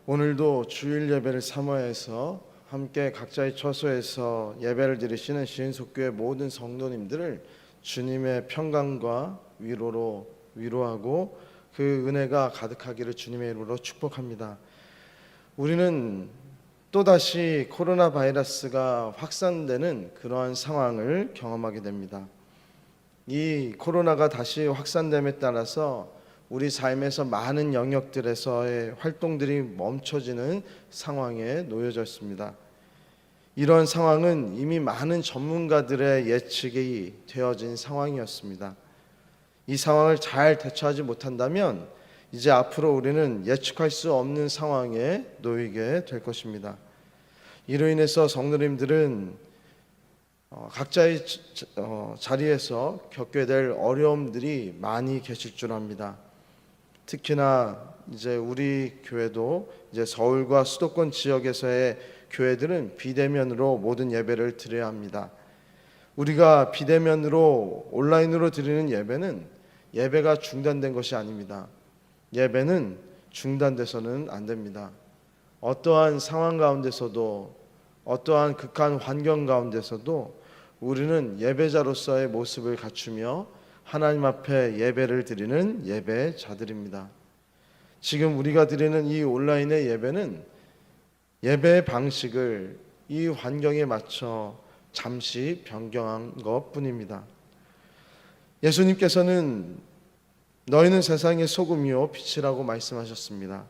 오늘도 주일 예배를 사모해서 함께 각자의 처소에서 예배를 드리시는 시인속교회 모든 성도님들을 주님의 평강과 위로로 위로하고 그 은혜가 가득하기를 주님의 이름으로 축복합니다. 우리는 또다시 코로나 바이러스가 확산되는 그러한 상황을 경험하게 됩니다. 이 코로나가 다시 확산됨에 따라서 우리 삶에서 많은 영역들에서의 활동들이 멈춰지는 상황에 놓여져 있습니다. 이런 상황은 이미 많은 전문가들의 예측이 되어진 상황이었습니다. 이 상황을 잘 대처하지 못한다면 이제 앞으로 우리는 예측할 수 없는 상황에 놓이게 될 것입니다. 이로 인해서 성도님들은 각자의 자리에서 겪게 될 어려움들이 많이 계실 줄 압니다. 특히나 이제 우리 교회도 이제 서울과 수도권 지역에서의 교회들은 비대면으로 모든 예배를 드려야 합니다. 우리가 비대면으로 온라인으로 드리는 예배는 예배가 중단된 것이 아닙니다. 예배는 중단돼서는 안 됩니다. 어떠한 상황 가운데서도 어떠한 극한 환경 가운데서도 우리는 예배자로서의 모습을 갖추며 하나님 앞에 예배를 드리는 예배자들입니다. 지금 우리가 드리는 이 온라인의 예배는 예배의 방식을 이 환경에 맞춰 잠시 변경한 것뿐입니다. 예수님께서는 너희는 세상의 소금이요 빛이라고 말씀하셨습니다.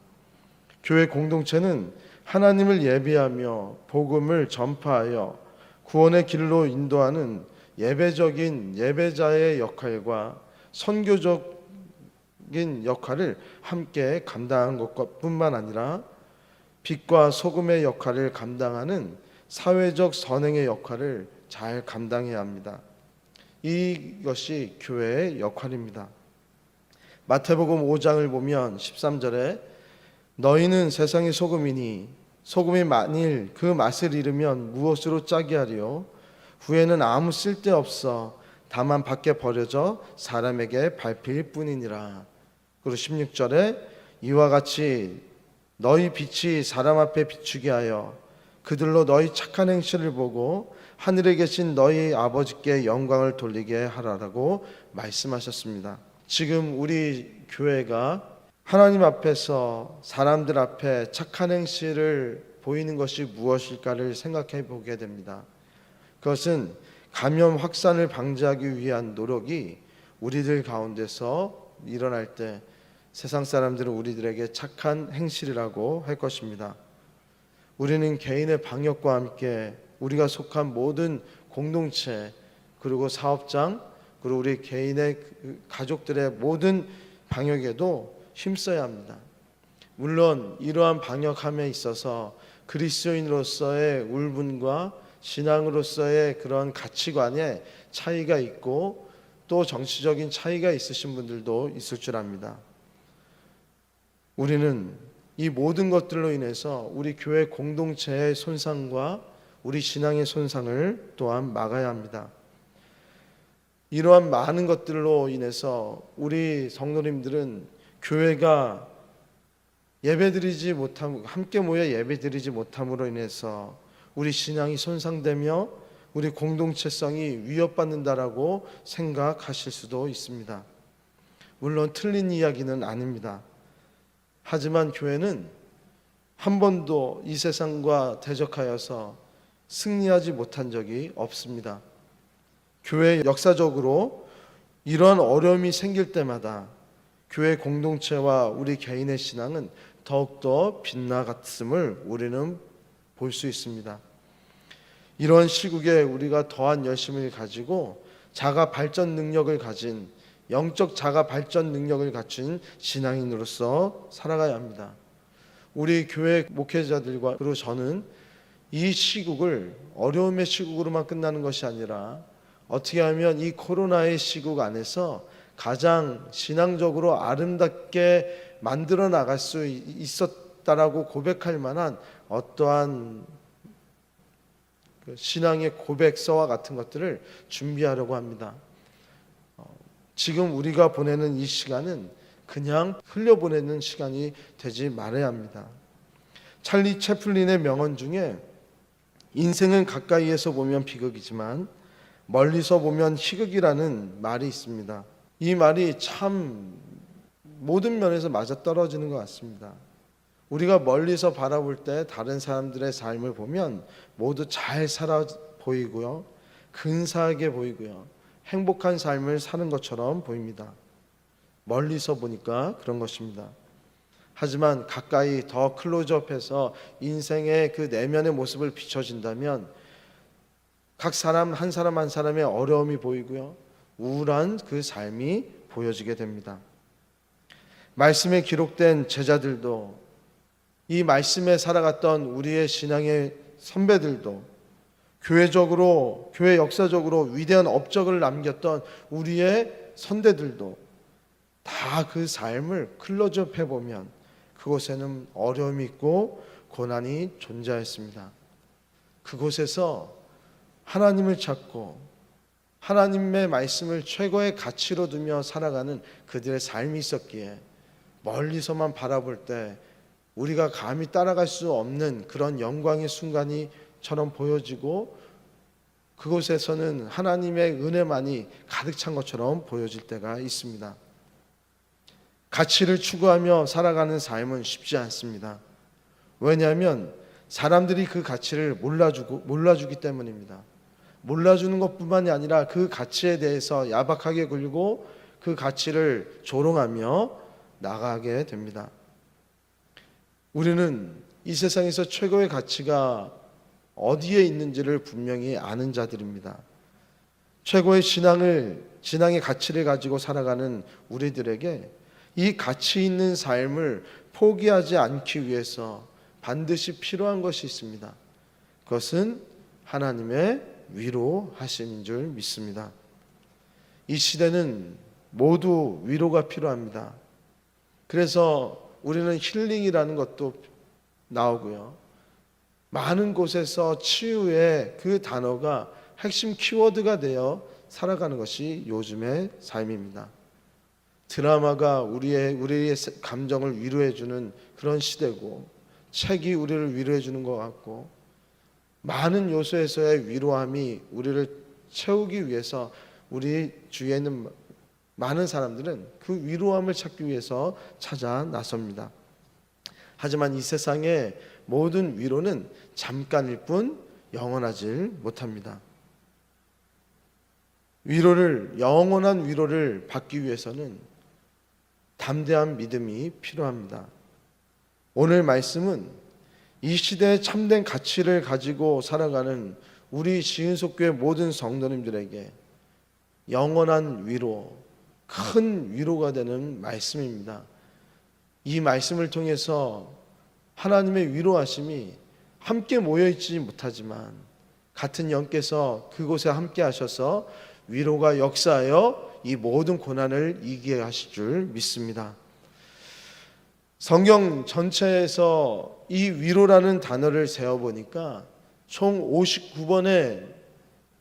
교회 공동체는 하나님을 예배하며 복음을 전파하여 구원의 길로 인도하는 예배적인 예배자의 역할과 선교적인 역할을 함께 감당한 것뿐만 아니라 빛과 소금의 역할을 감당하는 사회적 선행의 역할을 잘 감당해야 합니다. 이것이 교회의 역할입니다. 마태복음 5장을 보면 13절에 너희는 세상의 소금이니 소금이 만일 그 맛을 잃으면 무엇으로 짜게 하리요? 후에는 아무 쓸데없어 다만 밖에 버려져 사람에게 밟힐 뿐이니라. 그리고 16절에 이와 같이 너희 빛이 사람 앞에 비추게 하여 그들로 너희 착한 행실을 보고 하늘에 계신 너희 아버지께 영광을 돌리게 하라라고 말씀하셨습니다. 지금 우리 교회가 하나님 앞에서 사람들 앞에 착한 행실을 보이는 것이 무엇일까를 생각해 보게 됩니다. 그것은 감염 확산을 방지하기 위한 노력이 우리들 가운데서 일어날 때 세상 사람들은 우리들에게 착한 행실이라고 할 것입니다. 우리는 개인의 방역과 함께 우리가 속한 모든 공동체 그리고 사업장 그리고 우리 개인의 가족들의 모든 방역에도 힘써야 합니다. 물론 이러한 방역함에 있어서 그리스도인으로서의 울분과 신앙으로서의 그런 가치관에 차이가 있고 또 정치적인 차이가 있으신 분들도 있을 줄 압니다. 우리는 이 모든 것들로 인해서 우리 교회 공동체의 손상과 우리 신앙의 손상을 또한 막아야 합니다. 이러한 많은 것들로 인해서 우리 성도님들은 교회가 예배드리지 못함, 함께 모여 예배드리지 못함으로 인해서 우리 신앙이 손상되며 우리 공동체성이 위협받는다라고 생각하실 수도 있습니다. 물론 틀린 이야기는 아닙니다. 하지만 교회는 한 번도 이 세상과 대적하여서 승리하지 못한 적이 없습니다. 교회 역사적으로 이러한 어려움이 생길 때마다 교회 공동체와 우리 개인의 신앙은 더욱더 빛나갔음을 우리는 볼 수 있습니다. 이런 시국에 우리가 더한 열심을 가지고 자가 발전 능력을 가진 영적 자가 발전 능력을 갖춘 신앙인으로서 살아가야 합니다. 우리 교회 목회자들과 그리고 저는 이 시국을 어려움의 시국으로만 끝나는 것이 아니라 어떻게 하면 이 코로나의 시국 안에서 가장 신앙적으로 아름답게 만들어 나갈 수 있었다라고 고백할 만한 어떠한 신앙의 고백서와 같은 것들을 준비하려고 합니다. 지금 우리가 보내는 이 시간은 그냥 흘려보내는 시간이 되지 말아야 합니다. 찰리 채플린의 명언 중에 인생은 가까이에서 보면 비극이지만 멀리서 보면 희극이라는 말이 있습니다. 이 말이 참 모든 면에서 맞아떨어지는 것 같습니다. 우리가 멀리서 바라볼 때 다른 사람들의 삶을 보면 모두 잘 살아 보이고요, 근사하게 보이고요, 행복한 삶을 사는 것처럼 보입니다. 멀리서 보니까 그런 것입니다. 하지만 가까이 더 클로즈업해서 인생의 그 내면의 모습을 비춰진다면 각 사람 한 사람 한 사람의 어려움이 보이고요, 우울한 그 삶이 보여지게 됩니다. 말씀에 기록된 제자들도, 이 말씀에 살아갔던 우리의 신앙의 선배들도, 교회 역사적으로 위대한 업적을 남겼던 우리의 선대들도 다 그 삶을 클로즈업 해보면 그곳에는 어려움이 있고 고난이 존재했습니다. 그곳에서 하나님을 찾고 하나님의 말씀을 최고의 가치로 두며 살아가는 그들의 삶이 있었기에 멀리서만 바라볼 때 우리가 감히 따라갈 수 없는 그런 영광의 순간이처럼 보여지고, 그곳에서는 하나님의 은혜만이 가득 찬 것처럼 보여질 때가 있습니다. 가치를 추구하며 살아가는 삶은 쉽지 않습니다. 왜냐하면 사람들이 그 가치를 몰라주기 때문입니다. 몰라주는 것뿐만이 아니라 그 가치에 대해서 야박하게 굴고 그 가치를 조롱하며 나가게 됩니다. 우리는 이 세상에서 최고의 가치가 어디에 있는지를 분명히 아는 자들입니다. 최고의 신앙의 가치를 가지고 살아가는 우리들에게 이 가치 있는 삶을 포기하지 않기 위해서 반드시 필요한 것이 있습니다. 그것은 하나님의 위로하심인 줄 믿습니다. 이 시대는 모두 위로가 필요합니다. 그래서 우리는 힐링이라는 것도 나오고요, 많은 곳에서 치유의 그 단어가 핵심 키워드가 되어 살아가는 것이 요즘의 삶입니다. 드라마가 우리의 감정을 위로해주는 그런 시대고, 책이 우리를 위로해주는 것 같고, 많은 요소에서의 위로함이 우리를 채우기 위해서 우리 주위에 있는 많은 사람들은 그 위로함을 찾기 위해서 찾아 나섭니다. 하지만 이 세상의 모든 위로는 잠깐일 뿐 영원하지 못합니다. 영원한 위로를 받기 위해서는 담대한 믿음이 필요합니다. 오늘 말씀은 이 시대의 참된 가치를 가지고 살아가는 우리 지은속교회 모든 성도님들에게 영원한 위로, 큰 위로가 되는 말씀입니다. 이 말씀을 통해서 하나님의 위로하심이 함께 모여있지 못하지만 같은 영께서 그곳에 함께 하셔서 위로가 역사하여 이 모든 고난을 이기게 하실 줄 믿습니다. 성경 전체에서 이 위로라는 단어를 세어보니까 총 59번의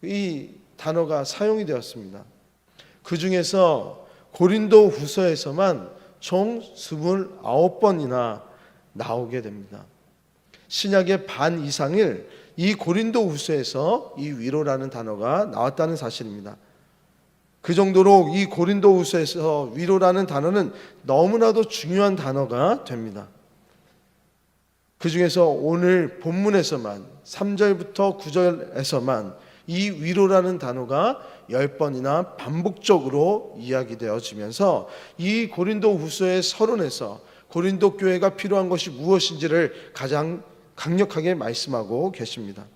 이 단어가 사용이 되었습니다. 그 중에서 고린도 후서에서만 총 29번이나 나오게 됩니다. 신약의 반 이상을 이 고린도 후서에서 이 위로라는 단어가 나왔다는 사실입니다. 그 정도로 이 고린도 후서에서 위로라는 단어는 너무나도 중요한 단어가 됩니다. 그 중에서 오늘 본문에서만 3절부터 9절에서만 이 위로라는 단어가 10번이나 반복적으로 이야기되어지면서 이 고린도 후서의 서론에서 고린도 교회가 필요한 것이 무엇인지를 가장 강력하게 말씀하고 계십니다.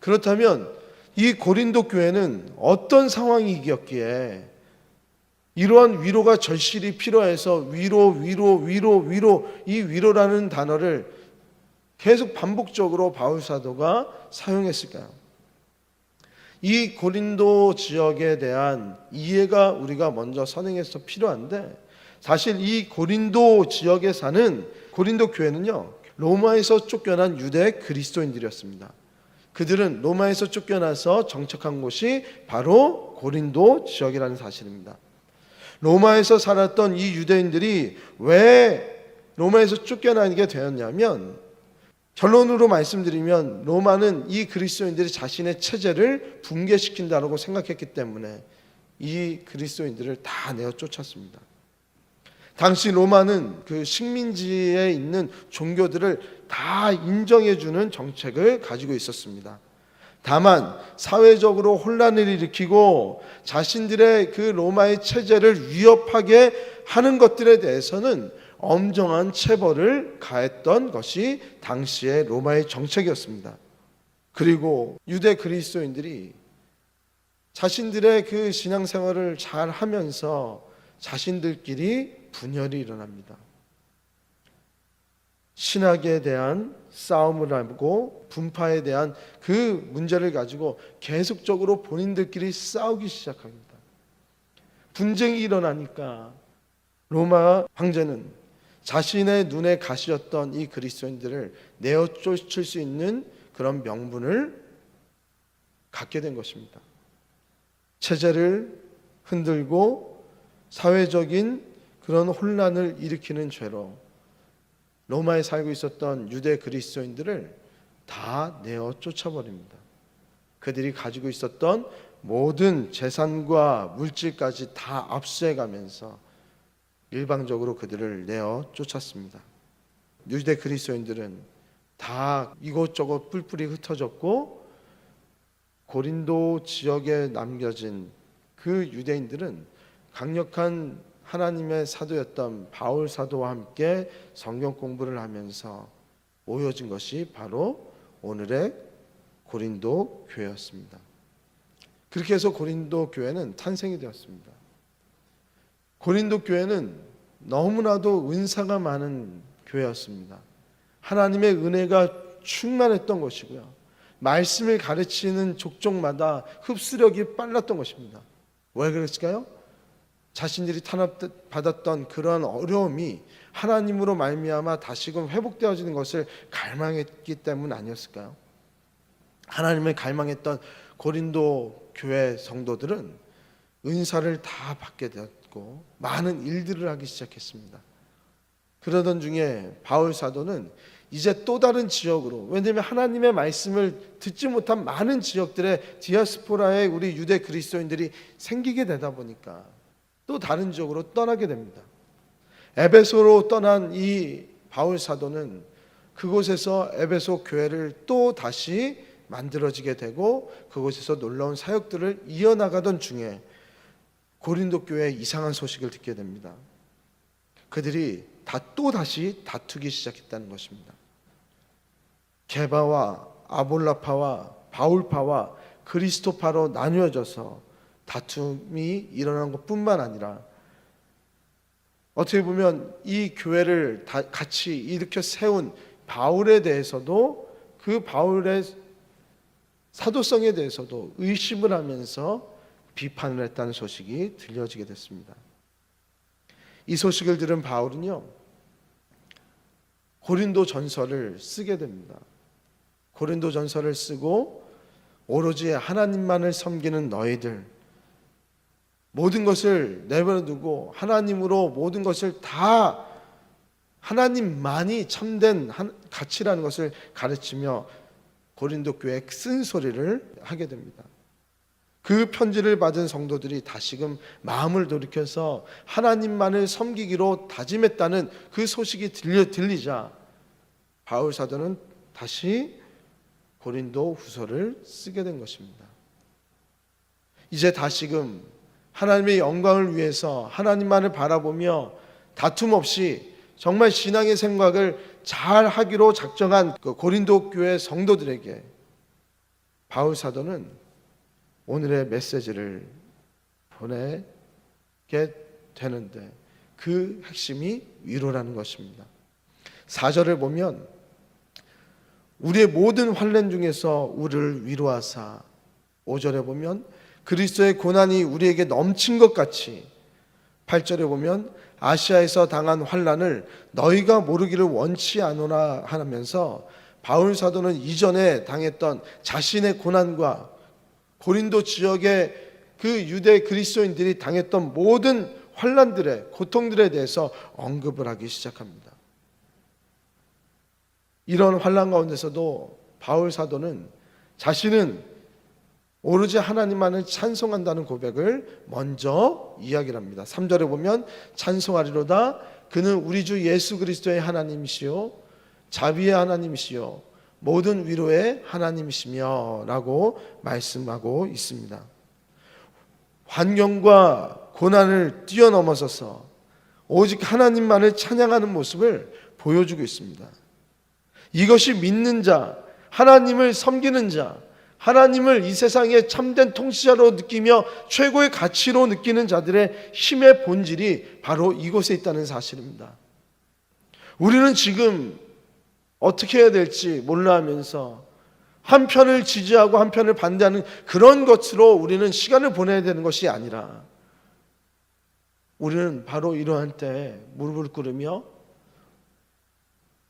그렇다면 이 고린도 교회는 어떤 상황이었기에 이러한 위로가 절실히 필요해서 위로 이 위로라는 단어를 계속 반복적으로 바울 사도가 사용했을까요? 이 고린도 지역에 대한 이해가 우리가 먼저 선행해서 필요한데, 사실 이 고린도 지역에 사는 고린도 교회는요, 로마에서 쫓겨난 유대 그리스도인들이었습니다. 그들은 로마에서 쫓겨나서 정착한 곳이 바로 고린도 지역이라는 사실입니다. 로마에서 살았던 이 유대인들이 왜 로마에서 쫓겨나게 되었냐면, 결론으로 말씀드리면 로마는 이 그리스도인들이 자신의 체제를 붕괴시킨다고 생각했기 때문에 이 그리스도인들을 다 내어 쫓았습니다. 당시 로마는 그 식민지에 있는 종교들을 다 인정해주는 정책을 가지고 있었습니다. 다만 사회적으로 혼란을 일으키고 자신들의 그 로마의 체제를 위협하게 하는 것들에 대해서는 엄정한 체벌을 가했던 것이 당시의 로마의 정책이었습니다. 그리고 유대 그리스도인들이 자신들의 그 신앙생활을 잘 하면서 자신들끼리 분열이 일어납니다. 신학에 대한 싸움을 하고 분파에 대한 그 문제를 가지고 계속적으로 본인들끼리 싸우기 시작합니다. 분쟁이 일어나니까 로마 황제는 자신의 눈에 가시였던 이 그리스도인들을 내어 쫓을 수 있는 그런 명분을 갖게 된 것입니다. 체제를 흔들고 사회적인 그런 혼란을 일으키는 죄로 로마에 살고 있었던 유대 그리스도인들을 다 내어 쫓아버립니다. 그들이 가지고 있었던 모든 재산과 물질까지 다 압수해가면서 일방적으로 그들을 내어 쫓았습니다. 유대 그리스도인들은 다 이곳저곳 뿔뿔이 흩어졌고 고린도 지역에 남겨진 그 유대인들은 강력한 하나님의 사도였던 바울 사도와 함께 성경 공부를 하면서 모여진 것이 바로 오늘의 고린도 교회였습니다. 그렇게 해서 고린도 교회는 탄생이 되었습니다. 고린도 교회는 너무나도 은사가 많은 교회였습니다. 하나님의 은혜가 충만했던 것이고요. 말씀을 가르치는 족족마다 흡수력이 빨랐던 것입니다. 왜 그랬을까요? 자신들이 탄압받았던 그런 어려움이 하나님으로 말미암아 다시금 회복되어지는 것을 갈망했기 때문 아니었을까요? 하나님을 갈망했던 고린도 교회 성도들은 은사를 다 받게 되었고 많은 일들을 하기 시작했습니다. 그러던 중에 바울 사도는 이제 또 다른 지역으로, 왜냐하면 하나님의 말씀을 듣지 못한 많은 지역들의 디아스포라의 우리 유대 그리스도인들이 생기게 되다 보니까 또 다른 지역으로 떠나게 됩니다. 에베소로 떠난 이 바울 사도는 그곳에서 에베소 교회를 또 다시 만들어지게 되고 그곳에서 놀라운 사역들을 이어나가던 중에 고린도 교회의 이상한 소식을 듣게 됩니다. 그들이 또 다시 다투기 시작했다는 것입니다. 게바와 아볼라파와 바울파와 그리스도파로 나뉘어져서 다툼이 일어난 것뿐만 아니라 어떻게 보면 이 교회를 같이 일으켜 세운 바울에 대해서도 그 바울의 사도성에 대해서도 의심을 하면서 비판을 했다는 소식이 들려지게 됐습니다. 이 소식을 들은 바울은요, 고린도 전서를 쓰게 됩니다. 고린도 전서를 쓰고 오로지 하나님만을 섬기는 너희들, 모든 것을 내버려두고 하나님으로 모든 것을 다 하나님만이 참된 가치라는 것을 가르치며 고린도 교회에 쓴소리를 하게 됩니다. 그 편지를 받은 성도들이 다시금 마음을 돌이켜서 하나님만을 섬기기로 다짐했다는 그 소식이 들리자 바울 사도는 다시 고린도 후서를 쓰게 된 것입니다. 이제 다시금 하나님의 영광을 위해서 하나님만을 바라보며 다툼 없이 정말 신앙의 생각을 잘 하기로 작정한 그 고린도 교회 성도들에게 바울 사도는 오늘의 메시지를 보내게 되는데 그 핵심이 위로라는 것입니다. 4절을 보면 우리의 모든 환난 중에서 우리를 위로하사, 5절에 보면 그리스도의 고난이 우리에게 넘친 것 같이, 8절에 보면 아시아에서 당한 환난을 너희가 모르기를 원치 않으나 하면서 바울 사도는 이전에 당했던 자신의 고난과 고린도 지역의 그 유대 그리스도인들이 당했던 모든 환난들의 고통들에 대해서 언급을 하기 시작합니다. 이런 환난 가운데서도 바울 사도는 자신은 오로지 하나님만을 찬송한다는 고백을 먼저 이야기를 합니다. 3절에 보면 찬송하리로다 그는 우리 주 예수 그리스도의 하나님이시요 자비의 하나님이시요 모든 위로의 하나님이시며 라고 말씀하고 있습니다. 환경과 고난을 뛰어넘어서서 오직 하나님만을 찬양하는 모습을 보여주고 있습니다. 이것이 믿는 자, 하나님을 섬기는 자, 하나님을 이 세상의 참된 통치자로 느끼며 최고의 가치로 느끼는 자들의 힘의 본질이 바로 이곳에 있다는 사실입니다. 우리는 지금 어떻게 해야 될지 몰라 하면서 한편을 지지하고 한편을 반대하는 그런 것으로 우리는 시간을 보내야 되는 것이 아니라 우리는 바로 이러한 때에 무릎을 꿇으며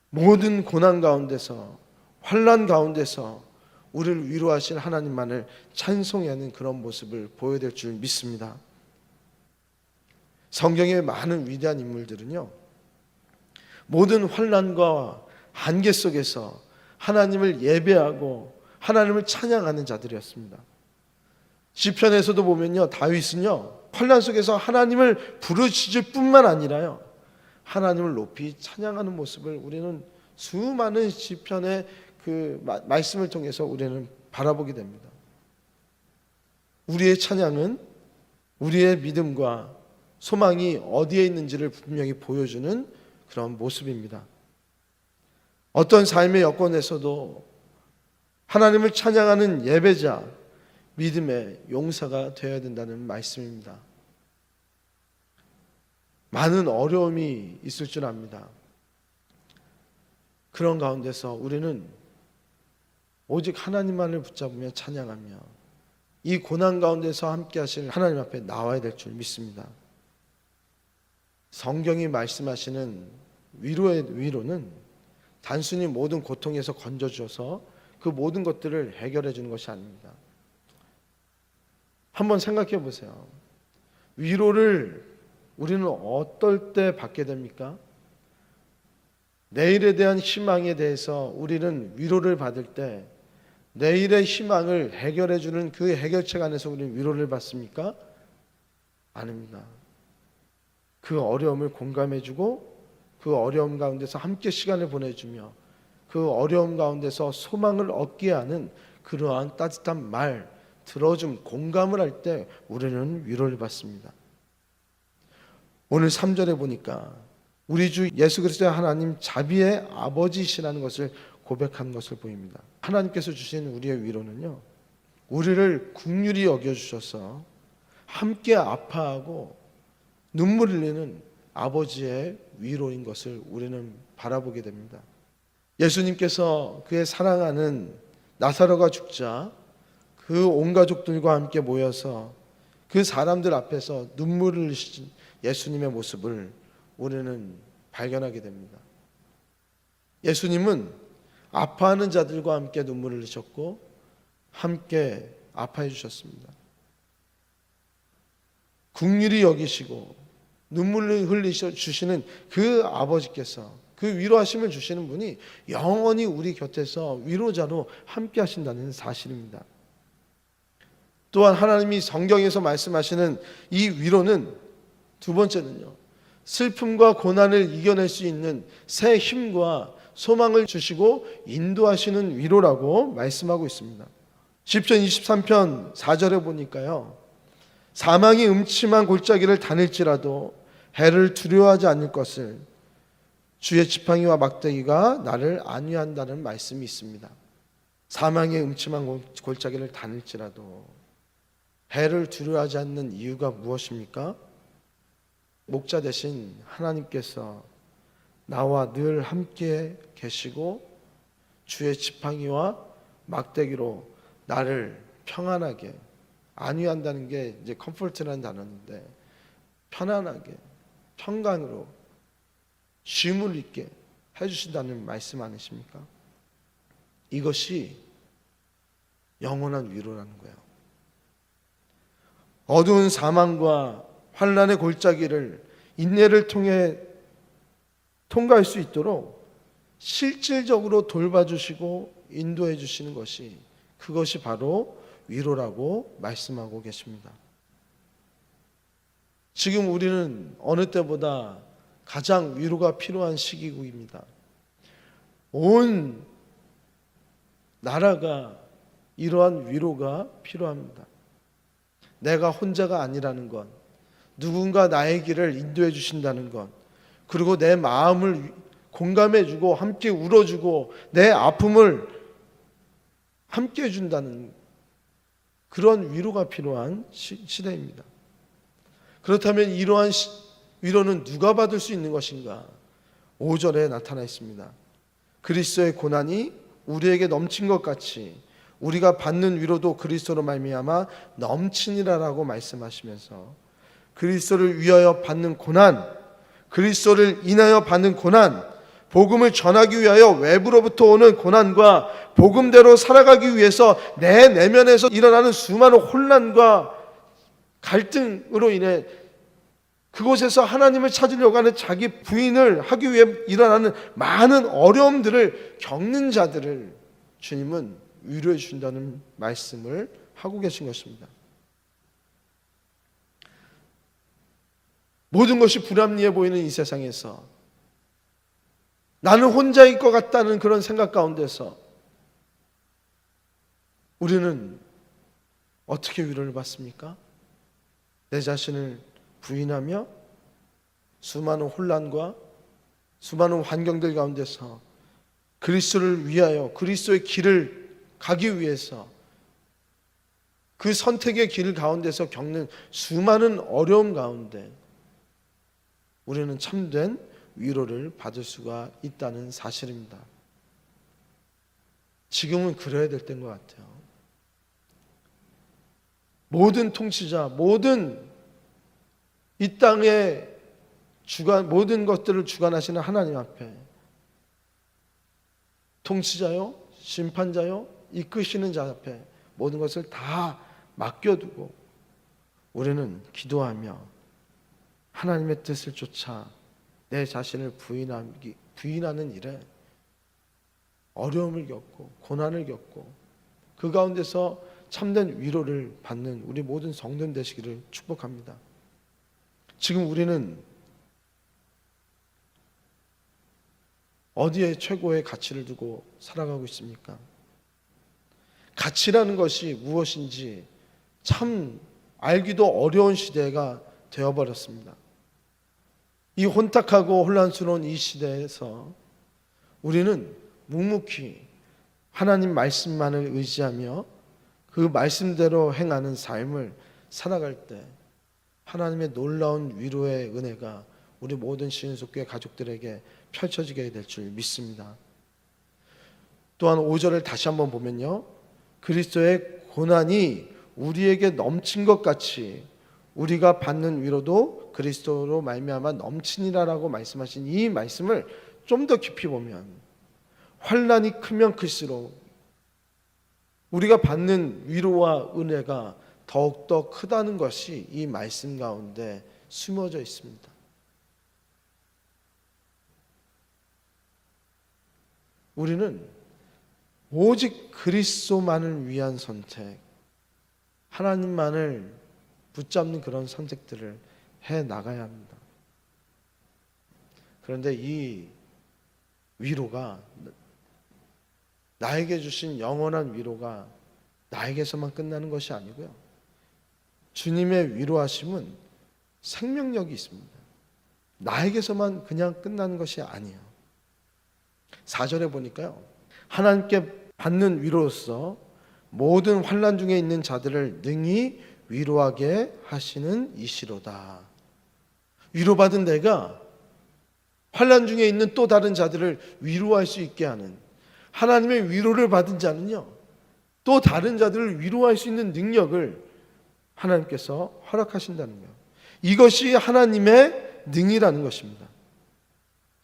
모든 고난 가운데서 환난 가운데서 우리를 위로하실 하나님만을 찬송하는 그런 모습을 보여야 될 줄 믿습니다. 성경의 많은 위대한 인물들은요, 모든 환난과 한계 속에서 하나님을 예배하고 하나님을 찬양하는 자들이었습니다. 시편에서도 보면요, 다윗은요 환난 속에서 하나님을 부르짖을 뿐만 아니라요 하나님을 높이 찬양하는 모습을 우리는 수많은 시편의 그 말씀을 통해서 우리는 바라보게 됩니다. 우리의 찬양은 우리의 믿음과 소망이 어디에 있는지를 분명히 보여주는 그런 모습입니다. 어떤 삶의 여건에서도 하나님을 찬양하는 예배자, 믿음의 용사가 되어야 된다는 말씀입니다. 많은 어려움이 있을 줄 압니다. 그런 가운데서 우리는 오직 하나님만을 붙잡으며 찬양하며 이 고난 가운데서 함께 하실 하나님 앞에 나와야 될 줄 믿습니다. 성경이 말씀하시는 위로의 위로는 단순히 모든 고통에서 건져줘서 그 모든 것들을 해결해 주는 것이 아닙니다. 한번 생각해 보세요. 위로를 우리는 어떨 때 받게 됩니까? 내일에 대한 희망에 대해서 우리는 위로를 받을 때 내일의 희망을 해결해 주는 그 해결책 안에서 우리는 위로를 받습니까? 아닙니다. 그 어려움을 공감해 주고 그 어려움 가운데서 함께 시간을 보내주며 그 어려움 가운데서 소망을 얻게 하는 그러한 따뜻한 말, 들어줌, 공감을 할 때 우리는 위로를 받습니다. 오늘 3절에 보니까 우리 주 예수 그리스도의 하나님 자비의 아버지시라는 것을 고백하는 것을 보입니다. 하나님께서 주신 우리의 위로는요, 우리를 긍휼히 여겨주셔서 함께 아파하고 눈물 흘리는 아버지의 위로인 것을 우리는 바라보게 됩니다. 예수님께서 그의 사랑하는 나사로가 죽자 그 온 가족들과 함께 모여서 그 사람들 앞에서 눈물을 흘리신 예수님의 모습을 우리는 발견하게 됩니다. 예수님은 아파하는 자들과 함께 눈물을 흘리셨고 함께 아파해 주셨습니다. 긍휼히 여기시고 눈물을 흘리셔 주시는 그 아버지께서 그 위로하심을 주시는 분이 영원히 우리 곁에서 위로자로 함께 하신다는 사실입니다. 또한 하나님이 성경에서 말씀하시는 이 위로는 두 번째는요, 슬픔과 고난을 이겨낼 수 있는 새 힘과 소망을 주시고 인도하시는 위로라고 말씀하고 있습니다. 시편 23편 4절에 보니까요, 사망이 음침한 골짜기를 다닐지라도 해를 두려워하지 않을 것을 주의 지팡이와 막대기가 나를 안위한다는 말씀이 있습니다. 사망의 음침한 골짜기를 다닐지라도 해를 두려워하지 않는 이유가 무엇입니까? 목자 되신 하나님께서 나와 늘 함께 계시고 주의 지팡이와 막대기로 나를 평안하게, 안위한다는 게 이제 컴포트라는 단어인데 편안하게, 평강으로 쉼을 있게 해주신다는 말씀 아니십니까? 이것이 영원한 위로라는 거예요. 어두운 사망과 환난의 골짜기를 인내를 통해 통과할 수 있도록 실질적으로 돌봐주시고 인도해 주시는 것이, 그것이 바로 위로라고 말씀하고 계십니다. 지금 우리는 어느 때보다 가장 위로가 필요한 시기입니다. 온 나라가 이러한 위로가 필요합니다. 내가 혼자가 아니라는 것, 누군가 나의 길을 인도해 주신다는 것, 그리고 내 마음을 공감해 주고 함께 울어주고 내 아픔을 함께 해준다는 그런 위로가 필요한 시대입니다. 그렇다면 이러한 위로는 누가 받을 수 있는 것인가? 5절에 나타나 있습니다. 그리스도의 고난이 우리에게 넘친 것 같이 우리가 받는 위로도 그리스도로 말미암아 넘치니라라고 말씀하시면서, 그리스도를 위하여 받는 고난, 그리스도를 인하여 받는 고난, 복음을 전하기 위하여 외부로부터 오는 고난과 복음대로 살아가기 위해서 내 내면에서 일어나는 수많은 혼란과 갈등으로 인해 그곳에서 하나님을 찾으려고 하는 자기 부인을 하기 위해 일어나는 많은 어려움들을 겪는 자들을 주님은 위로해 준다는 말씀을 하고 계신 것입니다. 모든 것이 불합리해 보이는 이 세상에서 나는 혼자일 것 같다는 그런 생각 가운데서 우리는 어떻게 위로를 받습니까? 내 자신을 부인하며 수많은 혼란과 수많은 환경들 가운데서 그리스도를 위하여 그리스도의 길을 가기 위해서 그 선택의 길 가운데서 겪는 수많은 어려움 가운데 우리는 참된 위로를 받을 수가 있다는 사실입니다. 지금은 그래야 될 때인 것 같아요. 모든 통치자, 모든 이 땅의 모든 것들을 주관하시는 하나님 앞에 통치자요, 심판자요, 이끄시는 자 앞에 모든 것을 다 맡겨두고 우리는 기도하며 하나님의 뜻을 쫓아 내 자신을 부인하는 일에 어려움을 겪고 고난을 겪고 그 가운데서 참된 위로를 받는 우리 모든 성도님 되시기를 축복합니다. 지금 우리는 어디에 최고의 가치를 두고 살아가고 있습니까? 가치라는 것이 무엇인지 참 알기도 어려운 시대가 되어버렸습니다. 이 혼탁하고 혼란스러운 이 시대에서 우리는 묵묵히 하나님 말씀만을 의지하며 그 말씀대로 행하는 삶을 살아갈 때 하나님의 놀라운 위로의 은혜가 우리 모든 신속교회 가족들에게 펼쳐지게 될 줄 믿습니다. 또한 5절을 다시 한번 보면요, 그리스도의 고난이 우리에게 넘친 것 같이 우리가 받는 위로도 그리스도로 말미암아 넘치니라라고 말씀하신 이 말씀을 좀 더 깊이 보면 환난이 크면 클수록 우리가 받는 위로와 은혜가 더욱더 크다는 것이 이 말씀 가운데 숨어져 있습니다. 우리는 오직 그리스도만을 위한 선택, 하나님만을 붙잡는 그런 선택들을 해 나가야 합니다. 그런데 이 위로가, 나에게 주신 영원한 위로가 나에게서만 끝나는 것이 아니고요, 주님의 위로하심은 생명력이 있습니다. 나에게서만 그냥 끝나는 것이 아니에요. 4절에 보니까요, 하나님께 받는 위로로서 모든 환난 중에 있는 자들을 능히 위로하게 하시는 이시로다. 위로받은 내가 환난 중에 있는 또 다른 자들을 위로할 수 있게 하는, 하나님의 위로를 받은 자는요, 또 다른 자들을 위로할 수 있는 능력을 하나님께서 허락하신다는 거예요. 이것이 하나님의 능이라는 것입니다.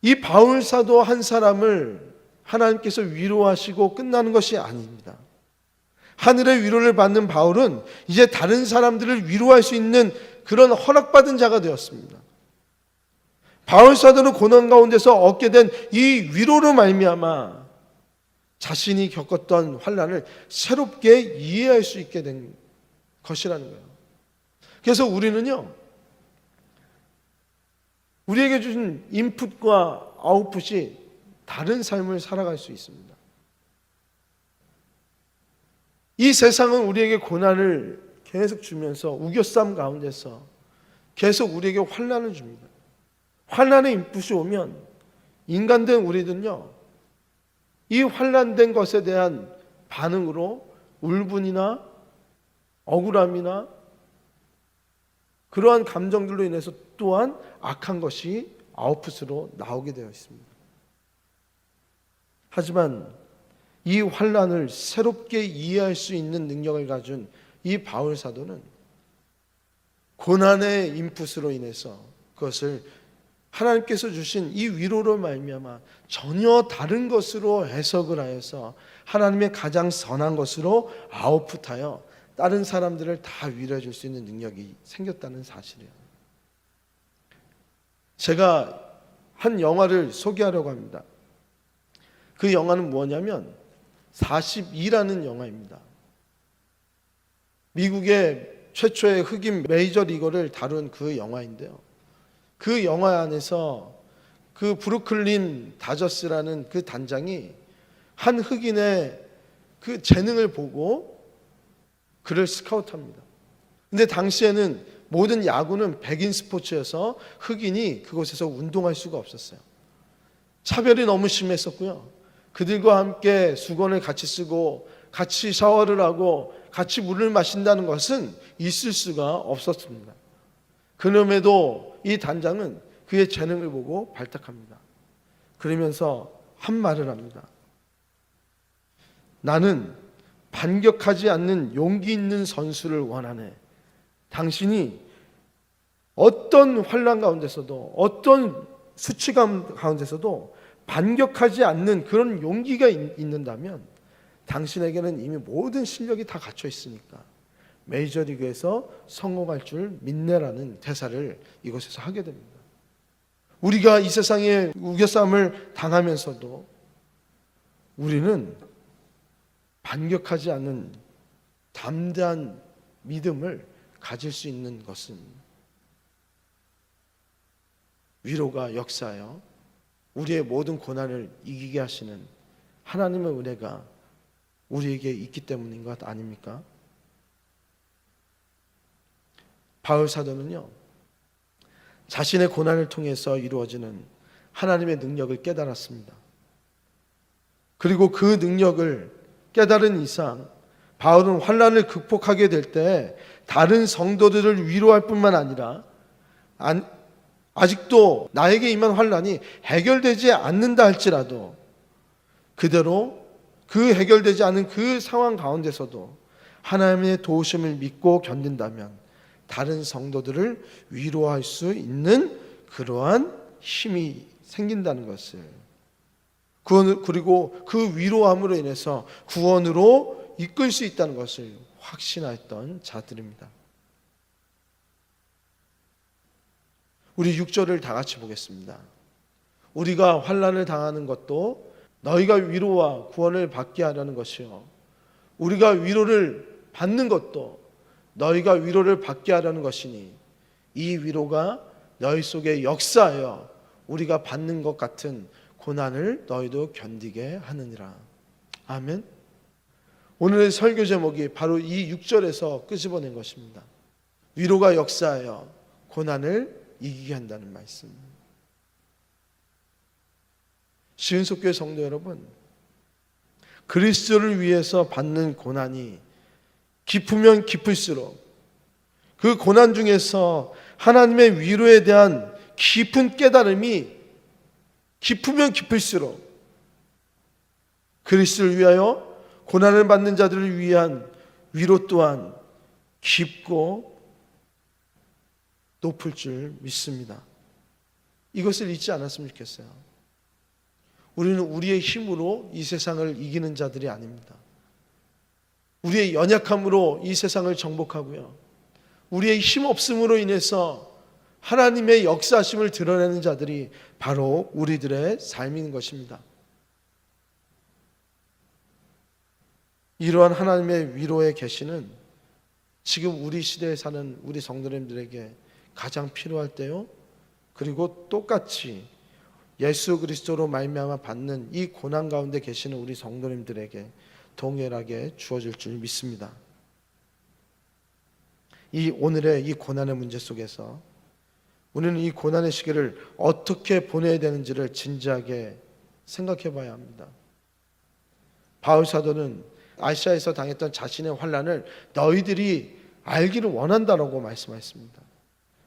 이 바울 사도 한 사람을 하나님께서 위로하시고 끝나는 것이 아닙니다. 하늘의 위로를 받는 바울은 이제 다른 사람들을 위로할 수 있는 그런 허락받은 자가 되었습니다. 바울 사도는 고난 가운데서 얻게 된 이 위로로 말미암아 자신이 겪었던 환난을 새롭게 이해할 수 있게 된 것이라는 거예요. 그래서 우리는요, 우리에게 주신 인풋과 아웃풋이 다른 삶을 살아갈 수 있습니다. 이 세상은 우리에게 고난을 계속 주면서 우겨쌈 가운데서 계속 우리에게 환난을 줍니다. 환난의 인풋이 오면 인간된 우리들은요, 이 환난된 것에 대한 반응으로 울분이나 억울함이나 그러한 감정들로 인해서 또한 악한 것이 아웃풋으로 나오게 되어 있습니다. 하지만 이 환난을 새롭게 이해할 수 있는 능력을 가진 이 바울 사도는 고난의 인풋으로 인해서 그것을 하나님께서 주신 이 위로로 말미암아 전혀 다른 것으로 해석을 하여서 하나님의 가장 선한 것으로 아웃풋하여 다른 사람들을 다 위로해 줄 수 있는 능력이 생겼다는 사실이에요. 제가 한 영화를 소개하려고 합니다. 그 영화는 뭐냐면 42라는 영화입니다. 미국의 최초의 흑인 메이저리거를 다룬 그 영화인데요. 그 영화 안에서 그 브루클린 다저스라는 그 단장이 한 흑인의 그 재능을 보고 그를 스카우트합니다. 근데 당시에는 모든 야구는 백인 스포츠여서 흑인이 그곳에서 운동할 수가 없었어요. 차별이 너무 심했었고요. 그들과 함께 수건을 같이 쓰고 같이 샤워를 하고 같이 물을 마신다는 것은 있을 수가 없었습니다. 그럼에도 이 단장은 그의 재능을 보고 발탁합니다. 그러면서 한 말을 합니다. 나는 반격하지 않는 용기 있는 선수를 원하네. 당신이 어떤 환난 가운데서도 어떤 수치감 가운데서도 반격하지 않는 그런 용기가 있는다면 당신에게는 이미 모든 실력이 다 갖춰 있으니까 메이저리그에서 성공할 줄 믿네라는 대사를 이곳에서 하게 됩니다. 우리가 이 세상에 우겨싸움을 당하면서도 우리는 반격하지 않는 담대한 믿음을 가질 수 있는 것은 위로가 역사하여 우리의 모든 고난을 이기게 하시는 하나님의 은혜가 우리에게 있기 때문인 것 아닙니까? 바울 사도는요, 자신의 고난을 통해서 이루어지는 하나님의 능력을 깨달았습니다. 그리고 그 능력을 깨달은 이상 바울은 환난을 극복하게 될 때 다른 성도들을 위로할 뿐만 아니라 아직도 나에게 임한 환난이 해결되지 않는다 할지라도 그대로 그 해결되지 않은 그 상황 가운데서도 하나님의 도우심을 믿고 견딘다면 다른 성도들을 위로할 수 있는 그러한 힘이 생긴다는 것을, 그리고 그 위로함으로 인해서 구원으로 이끌 수 있다는 것을 확신했던 자들입니다. 우리 6절을 다 같이 보겠습니다. 우리가 환난을 당하는 것도 너희가 위로와 구원을 받게 하려는 것이요, 우리가 위로를 받는 것도 너희가 위로를 받게 하려는 것이니 이 위로가 너희 속에 역사하여 우리가 받는 것 같은 고난을 너희도 견디게 하느니라. 아멘. 오늘의 설교 제목이 바로 이 6절에서 끄집어낸 것입니다. 위로가 역사하여 고난을 이기게 한다는 말씀. 시은속교회 성도 여러분, 그리스도를 위해서 받는 고난이 깊으면 깊을수록 그 고난 중에서 하나님의 위로에 대한 깊은 깨달음이 깊으면 깊을수록 그리스도를 위하여 고난을 받는 자들을 위한 위로 또한 깊고 높을 줄 믿습니다. 이것을 잊지 않았으면 좋겠어요. 우리는 우리의 힘으로 이 세상을 이기는 자들이 아닙니다. 우리의 연약함으로 이 세상을 정복하고요, 우리의 힘 없음으로 인해서 하나님의 역사심을 드러내는 자들이 바로 우리들의 삶인 것입니다. 이러한 하나님의 위로의 계시는 지금 우리 시대에 사는 우리 성도님들에게 가장 필요할 때요, 그리고 똑같이 예수 그리스도로 말미암아 받는 이 고난 가운데 계시는 우리 성도님들에게 동일하게 주어질 줄 믿습니다. 이 오늘의 이 고난의 문제 속에서 우리는 이 고난의 시기를 어떻게 보내야 되는지를 진지하게 생각해 봐야 합니다. 바울 사도는 아시아에서 당했던 자신의 환난을 너희들이 알기를 원한다라고 말씀하셨습니다.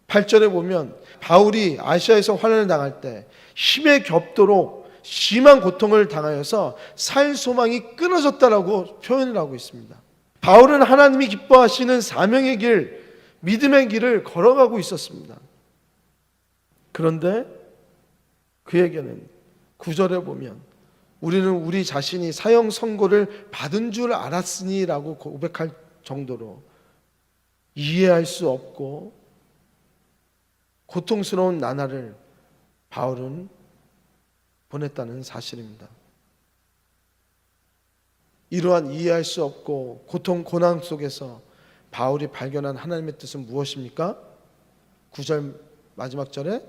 8절에 보면 바울이 아시아에서 환난을 당할 때 힘에 겹도록 심한 고통을 당하여서 살 소망이 끊어졌다라고 표현을 하고 있습니다. 바울은 하나님이 기뻐하시는 사명의 길, 믿음의 길을 걸어가고 있었습니다. 그런데 그에게는 9절에 보면 우리는 우리 자신이 사형 선고를 받은 줄 알았으니 라고 고백할 정도로 이해할 수 없고 고통스러운 나날을 바울은 보냈다는 사실입니다. 이러한 이해할 수 없고 고난 속에서 바울이 발견한 하나님의 뜻은 무엇입니까? 9절 마지막 절에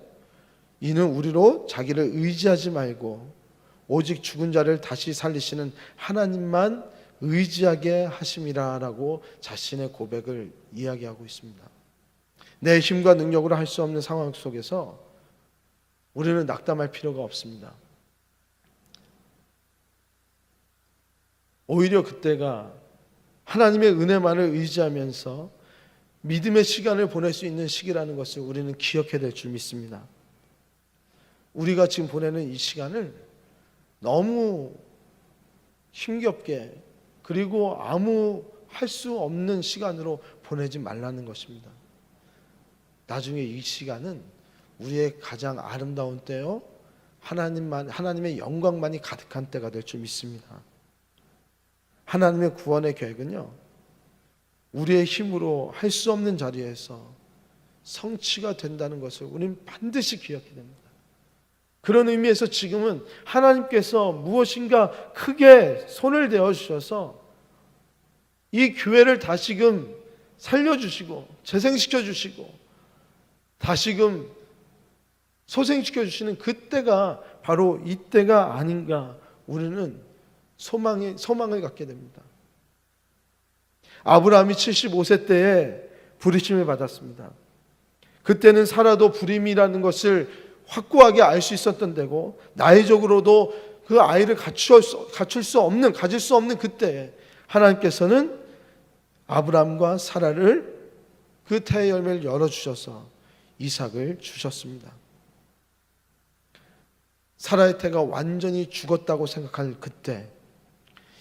이는 우리로 자기를 의지하지 말고 오직 죽은 자를 다시 살리시는 하나님만 의지하게 하심이라 라고 자신의 고백을 이야기하고 있습니다. 내 힘과 능력으로 할 수 없는 상황 속에서 우리는 낙담할 필요가 없습니다. 오히려 그때가 하나님의 은혜만을 의지하면서 믿음의 시간을 보낼 수 있는 시기라는 것을 우리는 기억해야 될 줄 믿습니다. 우리가 지금 보내는 이 시간을 너무 힘겹게 그리고 아무 할 수 없는 시간으로 보내지 말라는 것입니다. 나중에 이 시간은 우리의 가장 아름다운 때요, 하나님의 영광만이 가득한 때가 될 줄 믿습니다. 하나님의 구원의 계획은요, 우리의 힘으로 할 수 없는 자리에서 성취가 된다는 것을 우리는 반드시 기억해야 됩니다. 그런 의미에서 지금은 하나님께서 무엇인가 크게 손을 대어 주셔서 이 교회를 다시금 살려주시고 재생시켜 주시고 다시금 소생시켜 주시는 그때가 바로 이때가 아닌가, 우리는 소망을 갖게 됩니다. 아브라함이 75세 때에 부르심을 받았습니다. 그때는 살아도 불임이라는 것을 확고하게 알 수 있었던 때고 나이적으로도 그 아이를 가질 수 없는 그때에 하나님께서는 아브라함과 사라를 그 태의 열매를 열어주셔서 이삭을 주셨습니다. 사라의 태가 완전히 죽었다고 생각할 그때,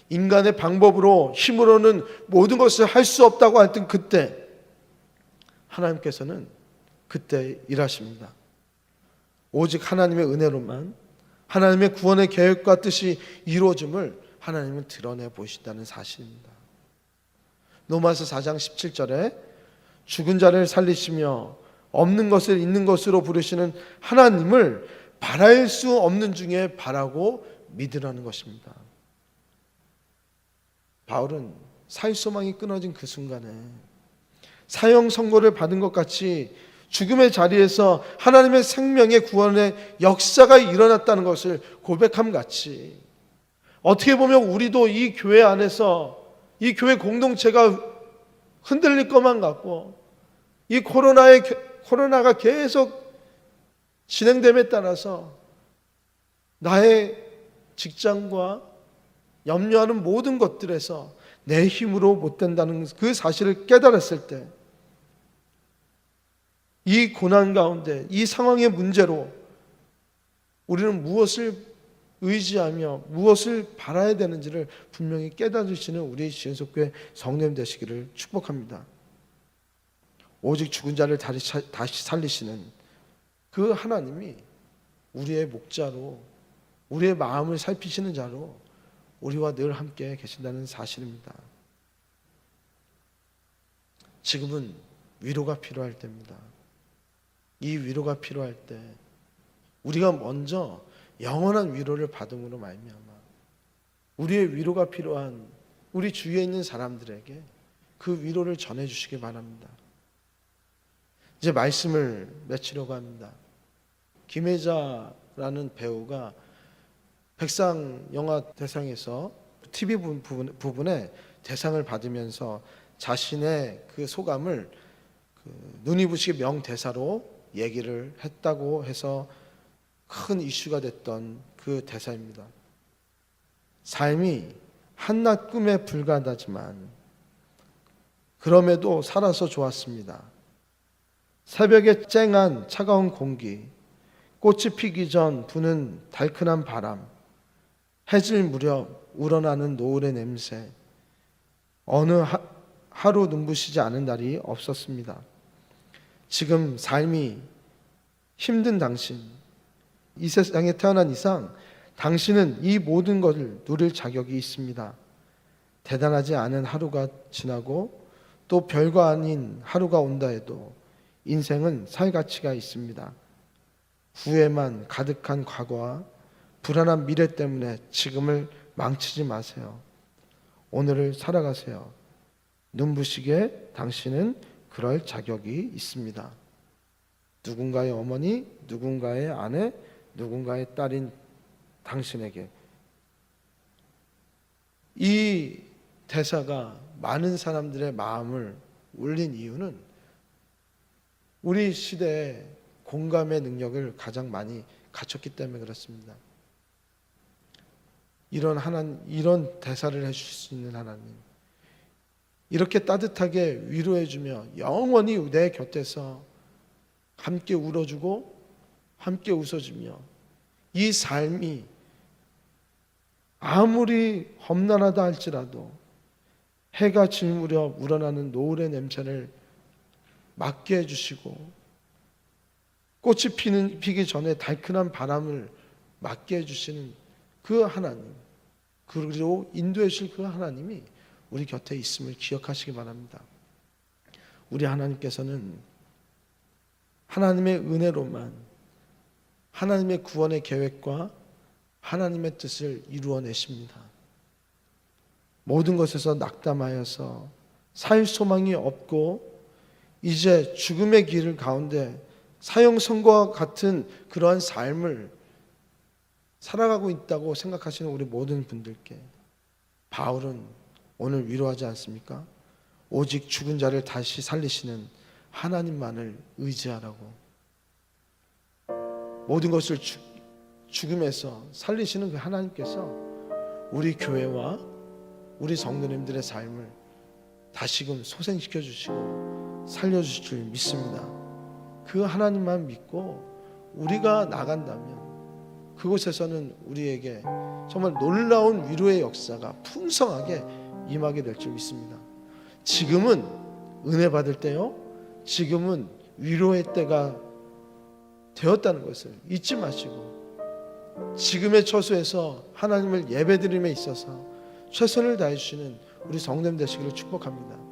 인간의 방법으로 힘으로는 모든 것을 할 수 없다고 했던 그때, 하나님께서는 그때 일하십니다. 오직 하나님의 은혜로만 하나님의 구원의 계획과 뜻이 이루어짐을 하나님은 드러내 보신다는 사실입니다. 로마서 4장 17절에 죽은 자를 살리시며 없는 것을 있는 것으로 부르시는 하나님을 바랄 수 없는 중에 바라고 믿으라는 것입니다. 바울은 살 소망이 끊어진 그 순간에 사형 선고를 받은 것 같이 죽음의 자리에서 하나님의 생명의 구원의 역사가 일어났다는 것을 고백함 같이, 어떻게 보면 우리도 이 교회 안에서 이 교회 공동체가 흔들릴 것만 같고 이 코로나가 계속 진행됨에 따라서 나의 직장과 염려하는 모든 것들에서 내 힘으로 못 된다는 그 사실을 깨달았을 때, 이 고난 가운데 이 상황의 문제로 우리는 무엇을 의지하며 무엇을 바라야 되는지를 분명히 깨달으시는 우리 지은속교회 성도님 되시기를 축복합니다. 오직 죽은 자를 다시 살리시는 그 하나님이 우리의 목자로, 우리의 마음을 살피시는 자로 우리와 늘 함께 계신다는 사실입니다. 지금은 위로가 필요할 때입니다. 이 위로가 필요할 때 우리가 먼저 영원한 위로를 받음으로 말미암아 우리의 위로가 필요한 우리 주위에 있는 사람들에게 그 위로를 전해주시기 바랍니다. 이제 말씀을 맺히려고 합니다. 김혜자라는 배우가 백상 영화 대상에서 TV 부분에 대상을 받으면서 자신의 그 소감을 눈이 부시게 명대사로 얘기를 했다고 해서 큰 이슈가 됐던 그 대사입니다. 삶이 한낱 꿈에 불과하다지만 그럼에도 살아서 좋았습니다. 새벽에 쨍한 차가운 공기, 꽃이 피기 전 부는 달큰한 바람, 해질 무렵 우러나는 노을의 냄새, 어느 하루 눈부시지 않은 날이 없었습니다. 지금 삶이 힘든 당신, 이 세상에 태어난 이상 당신은 이 모든 것을 누릴 자격이 있습니다. 대단하지 않은 하루가 지나고 또 별거 아닌 하루가 온다 해도 인생은 살 가치가 있습니다. 후회만 가득한 과거와 불안한 미래 때문에 지금을 망치지 마세요. 오늘을 살아가세요. 눈부시게 당신은 그럴 자격이 있습니다. 누군가의 어머니, 누군가의 아내, 누군가의 딸인 당신에게 이 대사가 많은 사람들의 마음을 울린 이유는 우리 시대에 공감의 능력을 가장 많이 갖췄기 때문에 그렇습니다. 이런 대사를 해주실 수 있는 하나님, 이렇게 따뜻하게 위로해주며 영원히 내 곁에서 함께 울어주고 함께 웃어주며 이 삶이 아무리 험난하다 할지라도 해가 질 무렵 우러나는 노을의 냄새를 맡게 해주시고 꽃이 피기 전에 달큰한 바람을 맡게 해주시는 그 하나님, 그리고 인도해 주실 그 하나님이 우리 곁에 있음을 기억하시기 바랍니다. 우리 하나님께서는 하나님의 은혜로만 하나님의 구원의 계획과 하나님의 뜻을 이루어내십니다. 모든 것에서 낙담하여서 살 소망이 없고 이제 죽음의 길 가운데 사형선고와 같은 그러한 삶을 살아가고 있다고 생각하시는 우리 모든 분들께 바울은 오늘 위로하지 않습니까? 오직 죽은 자를 다시 살리시는 하나님만을 의지하라고. 모든 것을 죽음에서 살리시는 그 하나님께서 우리 교회와 우리 성도님들의 삶을 다시금 소생시켜 주시고 살려주실 줄 믿습니다. 그 하나님만 믿고 우리가 나간다면 그곳에서는 우리에게 정말 놀라운 위로의 역사가 풍성하게 임하게 될 줄 믿습니다. 지금은 은혜 받을 때요, 지금은 위로의 때가 되었다는 것을 잊지 마시고 지금의 처소에서 하나님을 예배드림에 있어서 최선을 다해 주시는 우리 성도님 되시기를 축복합니다.